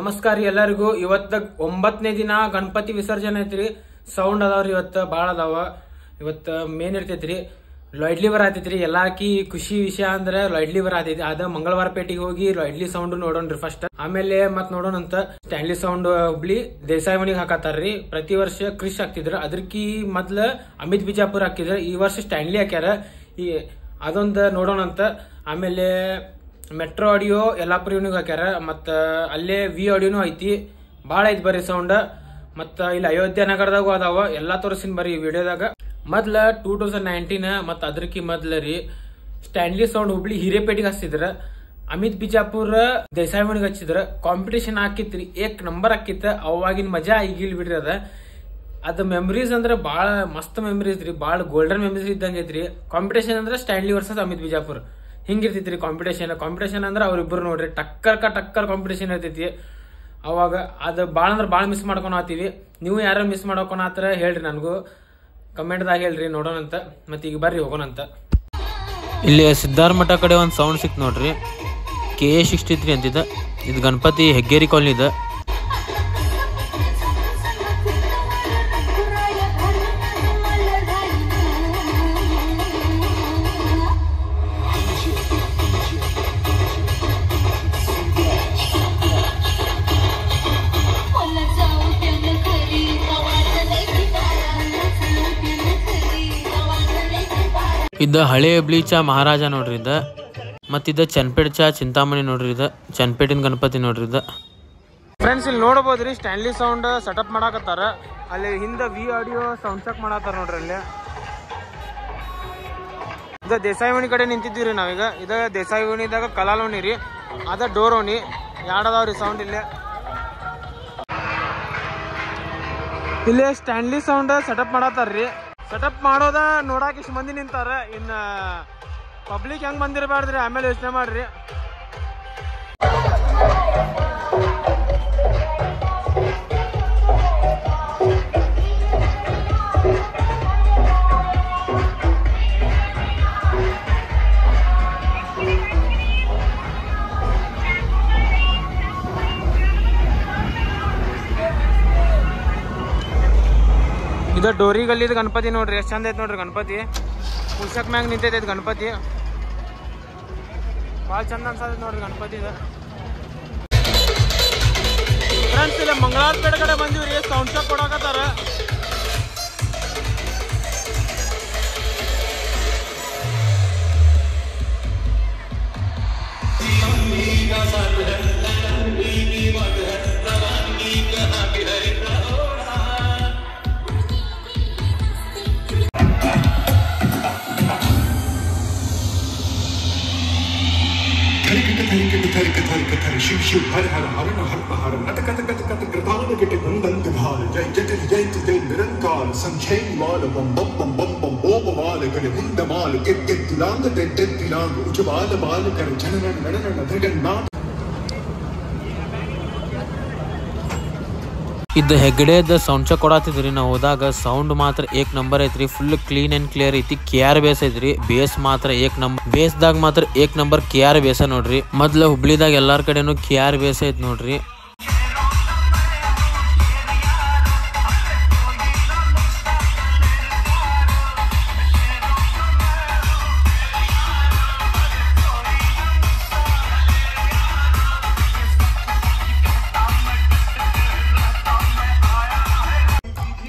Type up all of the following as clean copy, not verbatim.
ನಮಸ್ಕಾರ ಎಲ್ಲರಿಗೂ. ಇವತ್ತ 9ನೇ ದಿನ ಗಣಪತಿ ವಿಸರ್ಜನೆ ಐತ್ರಿ. ಸೌಂಡ್ ಅದಾವ್ರಿ, ಇವತ್ತ ಬಾಳ ಅದಾವ. ಇವತ್ತ ಮೇನ್ ಇರ್ತೈತ್ರಿ, ಲೊಯ್ಡ್ಲಿ ಬರತೈತ್ರಿ. ಎಲ್ಲಾಕಿ ಖುಷಿ ವಿಷಯ ಅಂದ್ರೆ ಲೊಯ್ಡ್ಲಿ ಬರತೈತಿ. ಅದ ಮಂಗಳವಾರ ಪೇಟೆಗೆ ಹೋಗಿ ಲೊಯ್ಡ್ಲಿ ಸೌಂಡ್ ನೋಡೋಣ್ರಿ ಫಸ್ಟ್. ಆಮೇಲೆ ಮತ್ ನೋಡೋಣಂತ ಸ್ಟ್ಯಾನ್ಲಿ ಸೌಂಡ್ ಹುಬ್ಳಿ ದೇಸಾಯಿ ಮನಿಗೆ ಹಾಕತ್ತಾರ್ರಿ. ಪ್ರತಿ ವರ್ಷ ಕ್ರಿಶ್ ಹಾಕ್ತಿದ್ರ, ಅದ್ರಕಿ ಮೊದ್ಲ ಅಮಿತ್ ಬಿಜಾಪುರ್ ಹಾಕಿದ್ರ. ಈ ವರ್ಷ ಸ್ಟ್ಯಾನ್ಲಿ ಹಾಕ್ಯಾರ. ಅದೊಂದು ನೋಡೋಣಂತ. ಆಮೇಲೆ ಮೆಟ್ರೋ ಆಡಿಯೋ ಯಲ್ಲಾಪುರ ಯೂನಿಗೆ ಹಾಕ್ಯಾರ. ಮತ್ತ ಅಲ್ಲೇ ವಿ ಆಡಿಯೋನು ಐತಿ. ಬಾಳ ಐತಿ ಬರ್ರಿ ಸೌಂಡ್. ಮತ್ತ ಇಲ್ಲಿ ಅಯೋಧ್ಯ ನಗರದಾಗೂ ಅದಾವ. ಎಲ್ಲಾ ತೋರಿಸಿನ ಬರ್ರಿ ಈ ವಿಡಿಯೋದಾಗ. ಮೊದ್ಲ 2019 ಮತ್ತ ಅದ್ರಕಿ ಮೊದ್ಲ ರೀ ಸ್ಟ್ಯಾನ್ಲಿ ಸೌಂಡ್ ಹುಬ್ಳಿ ಹಿರೇಪೇಟೆಗೆ ಹಚ್ಚಿದ್ರ. ಅಮಿತ್ ಬಿಜಾಪುರ್ ದೇಸಾಯಿ ಮನಿಗೆ ಹಚ್ಚಿದ್ರ. ಕಾಂಪಿಟೇಷನ್ ಹಾಕಿತ್ರಿ, ಏಕ್ ನಂಬರ್ ಹಾಕಿತ್ತ. ಅವಾಗಿನ ಮಜಾ ಈಗಿಲ್ ಬಿಡ್ರಿ. ಅದ ಮೆಮರೀಸ್ ಅಂದ್ರೆ ಬಾಳ ಮಸ್ತ್ ಮೆಮರೀಸ್ ರೀ. ಬಾಳ ಗೋಲ್ಡನ್ ಮೆಮರೀಸ್ ಇದ್ದಂಗ ಐತ್ರಿ. ಕಾಂಪಿಟೇಷನ್ ಅಂದ್ರೆ ಸ್ಟ್ಯಾನ್ಲಿ ವರ್ಸಸ್ ಅಮಿತ್ ಬಿಜಾಪುರ್ ಹಿಂಗಿರ್ತೈತ್ರಿ. ಕಾಂಪಿಟೇಷನ್ ಅಂದ್ರೆ ಅವ್ರಿಬ್ರು ನೋಡ್ರಿ ಟಕ್ಕರ್ ಕಾಂಪಿಟೇಷನ್ ಇರ್ತೈತಿ ಅವಾಗ. ಅದ್ ಬಾಳ ಅಂದ್ರೆ ಬಾಳ ಮಿಸ್ ಮಾಡ್ಕೊಂಡ್ ಆತೀವಿ. ನೀವು ಯಾರು ಮಿಸ್ ಮಾಡ್ಕೊಳತ್ರ ಹೇಳ್ರಿ, ನನಗೂ ಕಮೆಂಟ್ದಾಗ ಹೇಳ್ರಿ, ನೋಡೋಣಂತ. ಮತ್ತೆ ಈಗ ಬರ್ರಿ ಹೋಗೋಣಂತ. ಇಲ್ಲಿ ಸಿದ್ಧಾರ್ಥ ಮಠ ಕಡೆ ಒಂದು ಸೌಂಡ್ ಸಿಕ್ತು ನೋಡ್ರಿ, KA63 ಅಂತಿದ್ದ. ಇದು ಗಣಪತಿ ಹೆಗ್ಗೇರಿ ಕಾಲನಿ ಇದೆ. ಇದ ಹಳೆ ಬ್ಲೀಚ ಮಹಾರಾಜ ನೋಡ್ರಿ ಇದ. ಮತ್ತಿದ ಚನ್ಪೇಟ್ ಚಾ ಚಿಂತಾಮಣಿ ನೋಡ್ರಿ. ಇದ ಚನ್ಪೇಟಿನ ಗಣಪತಿ ನೋಡ್ರಿ ಇದ. ಫ್ರೆಂಡ್ಸ್ ಇಲ್ಲಿ ನೋಡಬಹುದ್ರಿ ಸ್ಟ್ಯಾನ್ಲಿ ಸೌಂಡ್ ಸೆಟಪ್ ಮಾಡಾಕತ್ತಾರ. ಅಲ್ಲಿ ಹಿಂದ ವಿ ಆಡಿಯೋ ಸೌಂಡ್ ಚೆಕ್ ಮಾಡಾತಾರ ನೋಡ್ರಿ. ಅಲ್ಲಿ ಇದ ದೇಸಾಯಿ ಮನಿ ಕಡೆ ನಿಂತಿದ್ದೀವಿ ರೀ ನಾವೀಗ. ಇದ ದೇಸಾಯಿ ಮನಿದಾಗ ಕಲಾಲೋಣಿ ರೀ, ಅದ ಡೋರ್ ಓಣಿ. ಎರಡದಾವ್ರಿ ಸೌಂಡ್ ಇಲ್ಲಿ ಸ್ಟ್ಯಾನ್ಲಿ ಸೌಂಡ್ ಸೆಟಪ್ ಮಾಡಾತಾರ್ರಿ. ಸೆಟಪ್ ಮಾಡೋದ ನೋಡಾಕ ಇಷ್ಟು ಮಂದಿ ನಿಂತಾರ. ಇನ್ನ ಪಬ್ಲಿಕ್ ಹೆಂಗ್ ಬಂದಿರಬಾರ್ದ್ರಿ, ಆಮೇಲೆ ಯೋಚನೆ ಮಾಡ್ರಿ. ಇದು ಡೋರಿ ಗಲ್ಲಿದ ಗಣಪತಿ ನೋಡ್ರಿ, ಎಷ್ಟ್ ಚಂದ ಐತಿ ನೋಡ್ರಿ ಗಣಪತಿ. ಪುಲ್ಸಕ್ ಮ್ಯಾಗ ನಿಂತೈತಿ ಗಣಪತಿ. ಭಾಳ ಚಂದ ಅನ್ಸತೈತಿ ನೋಡ್ರಿ ಗಣಪತಿ. ಫ್ರೆಂಡ್ಸ್ ಇಲ್ಲ ಮಂಗಳವಾರ ಪೇಟೆ ಕಡೆ ಬಂದಿವ್ರಿ, ಸೌಂಡ್ ಚೆಕ್ ಕೊಡಾಕತ್ತಾರ. शिव शिव हर हर हर हर हर नट कट कट कट कृतान कट नंदन भाल जय जय जय जय निरंकार संजय माल बम बम बम बम बम ओम माल गण हिंद माल के तिलांग ते तिलांग उजवाल माल कर जनन ननन धगन्नाथ. ಇದು ಹೆಗ್ಗಡೆದ ಸೌಂಡ್ ಚೆಕ್ ಕೊಡಾತಿದ್ರಿ ನಾವು ಹೋದಾಗ. ಸೌಂಡ್ ಮಾತ್ರ ಏಕ್ ನಂಬರ್ ಐತ್ರಿ. ಫುಲ್ ಕ್ಲೀನ್ ಅಂಡ್ ಕ್ಲಿಯರ್ ಐತಿ. KR ಬೇಸ್ ಐತ್ರಿ. ಬೇಸ್ ಮಾತ್ರ ಏಕ್ ನಂಬರ್. ಬೇಸ್ದಾಗ ಮಾತ್ರ ಏಕ್ ನಂಬರ್ KR ಬೇಸ ನೋಡ್ರಿ. ಮೊದ್ಲ ಹುಬ್ಳಿದಾಗ ಎಲ್ಲಾರ ಕಡೆನು KR ಬೇಸ್ ಐತಿ ನೋಡ್ರಿ.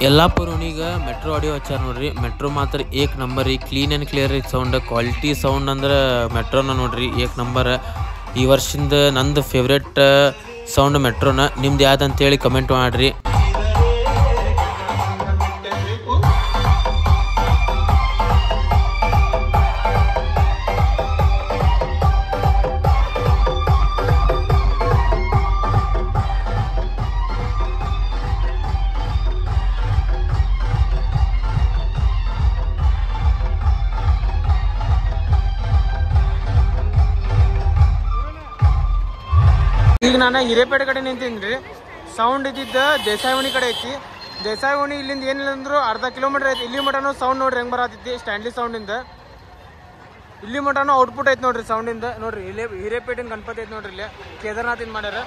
ಯಲ್ಲಾಪುರ ಊನಿಗ ಮೆಟ್ರೋ ಆಡಿಯೋ ಹಚ್ಚಾರ ನೋಡ್ರಿ. ಮೆಟ್ರೋ ಮಾತ್ರ ಏಕ್ ನಂಬರ್ ರೀ. ಕ್ಲೀನ್ ಆ್ಯಂಡ್ ಕ್ಲಿಯರ್ ಐತಿ ಸೌಂಡ್. ಕ್ವಾಲಿಟಿ ಸೌಂಡ್ ಅಂದ್ರೆ ಮೆಟ್ರೋನ ನೋಡ್ರಿ, ಏಕ್ ನಂಬರ್. ಈ ವರ್ಷದಿಂದ ನಂದು ಫೇವ್ರೇಟ್ ಸೌಂಡ್ ಮೆಟ್ರೋನ. ನಿಮ್ದು ಯಾವ್ದಂತೇಳಿ ಕಮೆಂಟ್ ಮಾಡ್ರಿ. ಈಗ ನಾನು ಹಿರೇಪೇಟೆ ಕಡೆ ನಿಂತಿನ್ರಿ. ಸೌಂಡ್ ಇದ್ದಿದ್ದ ದೇಸಾಯಿ ಮನಿ ಕಡೆ ಐತಿ. ದೇಸಾಯಿ ಓಣಿ ಇಲ್ಲಿಂದ ಏನಿಲ್ಲ ಅಂದ್ರು ಅರ್ಧ ಕಿಲೋಮೀಟರ್ ಐತಿ. ಇಲ್ಲಿ ಮಟನು ಸೌಂಡ್ ನೋಡ್ರಿ ಹೆಂಗ್ ಬರತೈತಿ ಸ್ಟ್ಯಾನ್ಲಿ ಸೌಂಡ್ ಇಂದ. ಇಲ್ಲಿ ಮಟನು ಔಟ್ಪುಟ್ ಐತಿ ನೋಡ್ರಿ ಸೌಂಡ್ ಇಂದ. ನೋಡ್ರಿ ಇಲ್ಲಿ ಹಿರೇಪೇಟಿನ ಗಣಪತಿ ಐತಿ ನೋಡ್ರಿ. ಇಲ್ಲಿ ಕೇದಾರ್ನಾಥ್ ಇಂದ ಮಾಡ್ಯಾರ.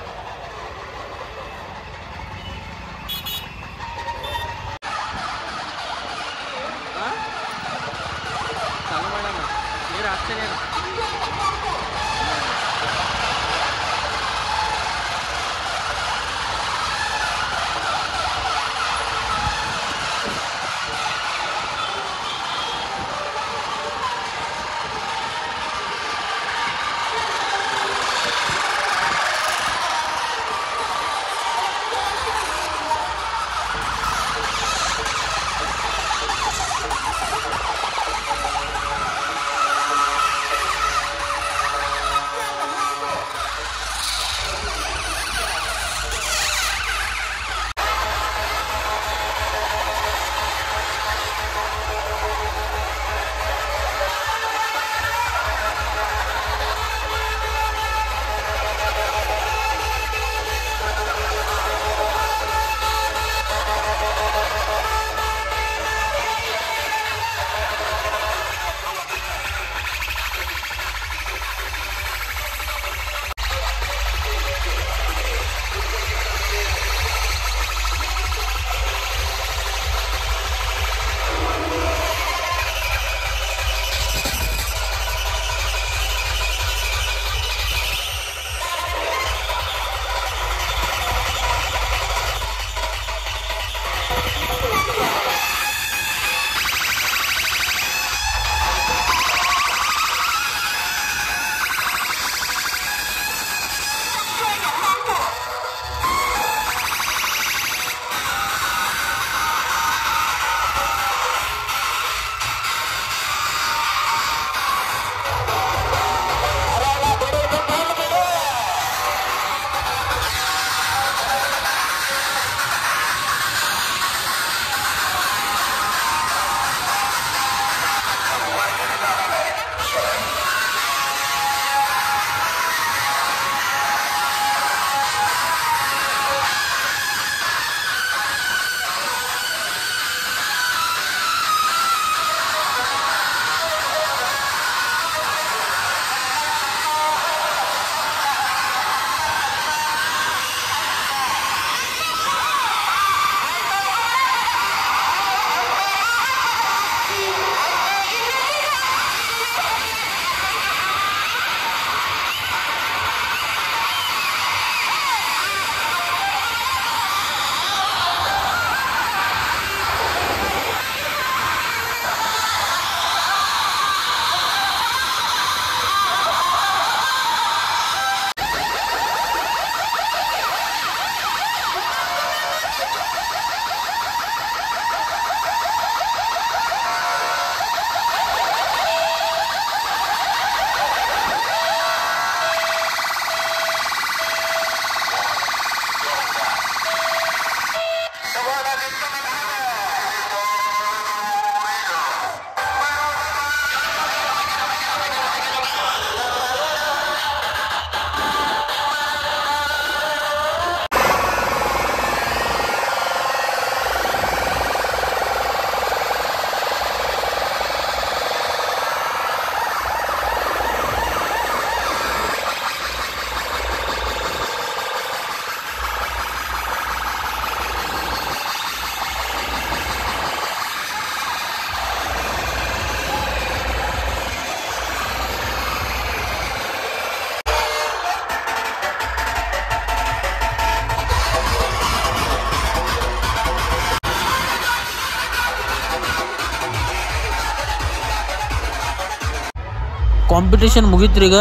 ಕಾಂಪಿಟೇಷನ್ ಮುಗಿತ್ರಿ. ಈಗ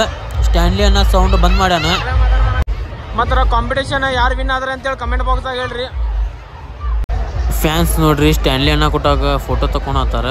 ಸ್ಟ್ಯಾನ್ಲಿ ಅನ್ನ ಸೌಂಡ್ ಬಂದ್ ಮಾಡ್ಯಾನ. ಮಾತ್ರ ಕಾಂಪಿಟೇಷನ್ ಯಾರು ವಿನ್ ಆದ್ರೆ ಅಂತೇಳಿ ಕಮೆಂಟ್ ಬಾಕ್ಸ್ ಆಗ ಹೇಳ್ರಿ. ಫ್ಯಾನ್ಸ್ ನೋಡ್ರಿ ಸ್ಟ್ಯಾನ್ಲಿ ಅನ್ನ ಕೊಟ್ಟಾಗ ಫೋಟೋ ತಕೊಂಡಾತಾರ.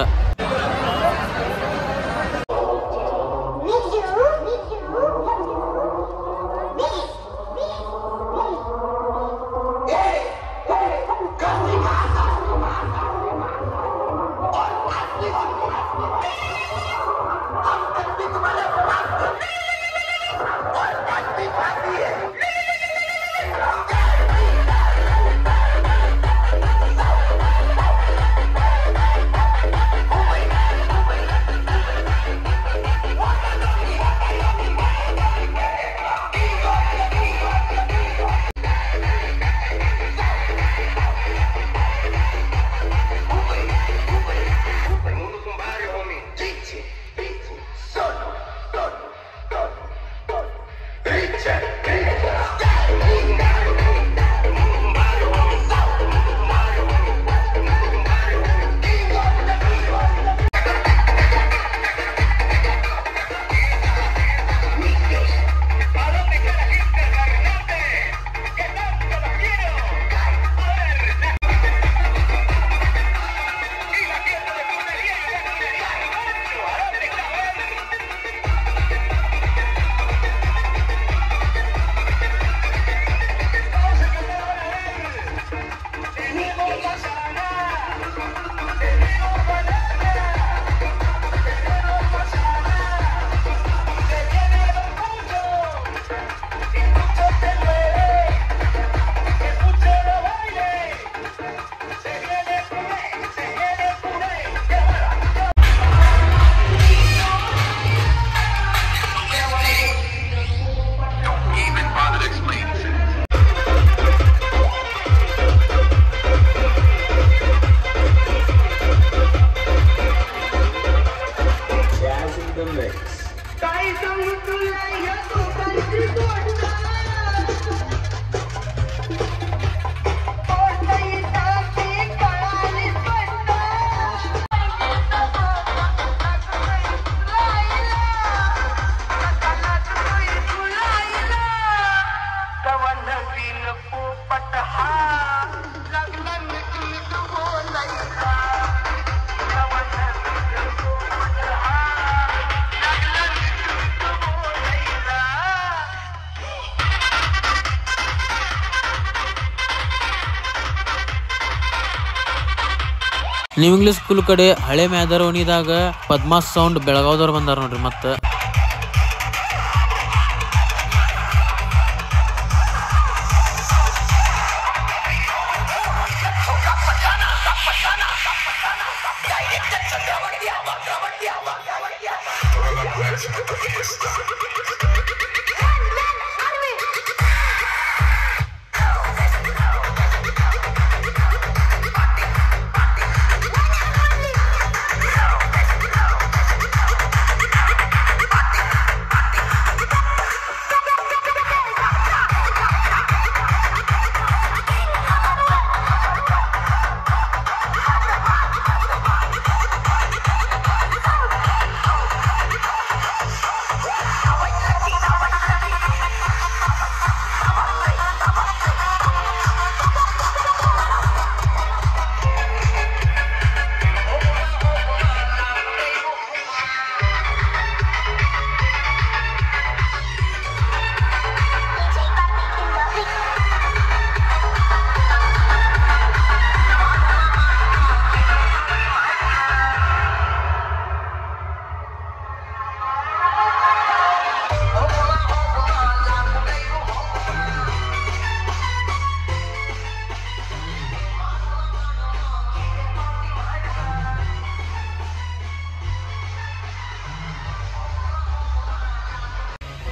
ನ್ಯೂ ಇಂಗ್ಲಿಷ್ ಸ್ಕೂಲ್ ಕಡೆ ಹಳೆ ಮ್ಯಾದರೋಣಿದಾಗ ಪದ್ಮಾಸ್ ಸೌಂಡ್ ಬೆಳಗಾವ್ದವ್ರು ಬಂದಾರ ನೋಡ್ರಿ. ಮತ್ತೆ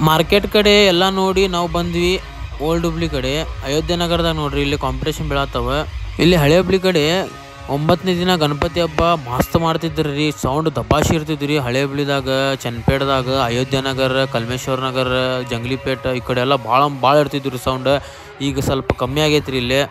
ಮಾರ್ಕೆಟ್ ಕಡೆ ಎಲ್ಲ ನೋಡಿ ನಾವು ಬಂದ್ವಿ ಓಲ್ಡ್ ಹುಬ್ಳಿ ಕಡೆ. ಅಯೋಧ್ಯೆ ನಗರದಾಗ ನೋಡ್ರಿ ಇಲ್ಲಿ ಕಾಂಪಿಟೇಷನ್ ಬೀಳತ್ತವ. ಇಲ್ಲಿ ಹಳೆ ಹುಬ್ಳಿ ಕಡೆ 9ನೇ ದಿನ ಗಣಪತಿ ಹಬ್ಬ ಮಸ್ತ್ ಮಾಡ್ತಿದ್ರಿ. ಸೌಂಡ್ ದಬ್ಬಾಶಿ ಇರ್ತಿದ್ರಿ. ಹಳೆ ಹುಬ್ಳಿದಾಗ, ಚನ್ನಪೇಟದಾಗ, ಅಯೋಧ್ಯೆ ನಗರ, ಕಲ್ಮೇಶ್ವರ ನಗರ, ಜಂಗ್ಲಿಪೇಟ ಈ ಕಡೆ ಎಲ್ಲ ಭಾಳ ಇರ್ತಿದ್ರಿ ಸೌಂಡ್. ಈಗ ಸ್ವಲ್ಪ ಕಮ್ಮಿ ಆಗೈತ್ರಿ ಇಲ್ಲಿ.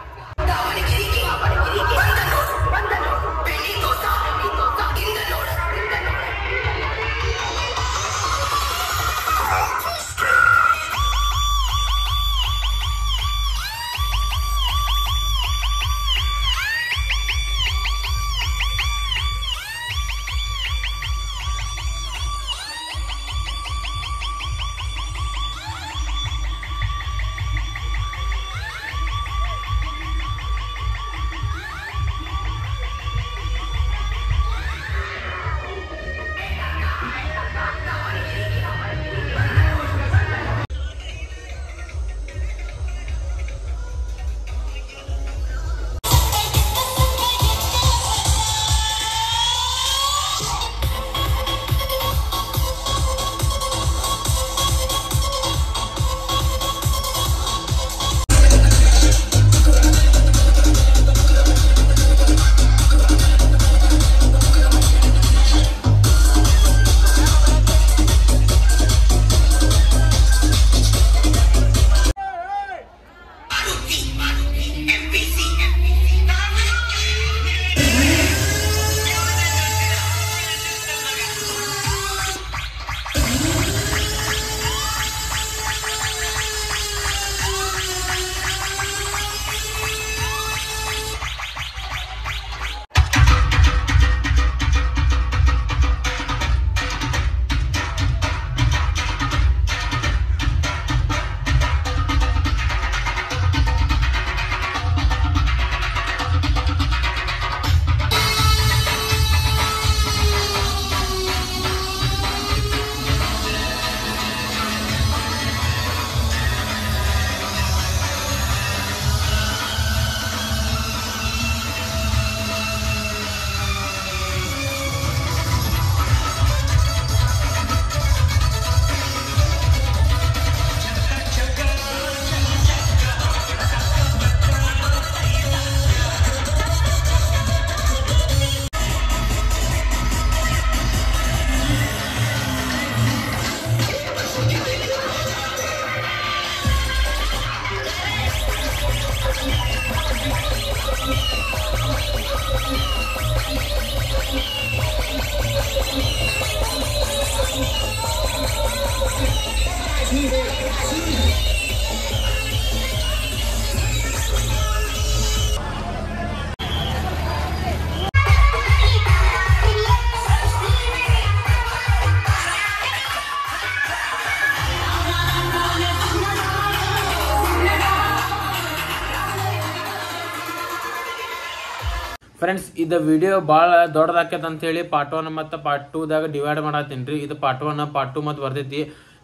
ಫ್ರೆಂಡ್ಸ್ ಇದು ವಿಡಿಯೋ ಭಾಳ ದೊಡ್ಡದಾಕೈತೆ ಅಂತೇಳಿ ಪಾರ್ಟ್ 1 ಮತ್ತು ಪಾರ್ಟ್ 2ದಾಗ ಡಿವೈಡ್ ಮಾಡತ್ತೀನಿ ರೀ. ಇದು ಪಾರ್ಟ್ 1 ಪಾರ್ಟ್ 2 ಮತ್ತು ಬರ್ತೈತಿ.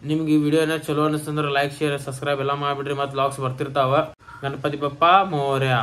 ನಿಮ್ಗೆ ಈ ವಿಡಿಯೋನ ಚಲೋ ಅನಿಸ್ತಂದ್ರೆ ಲೈಕ್ ಶೇರ್ ಸಬ್ಸ್ಕ್ರೈಬ್ ಎಲ್ಲ ಮಾಡಿಬಿಡ್ರಿ. ಮತ್ತು ಲಾಗ್ಸ್ ಬರ್ತಿರ್ತಾವ. ಗಣಪತಿ ಬಪ್ಪ ಮೋರ್ಯ.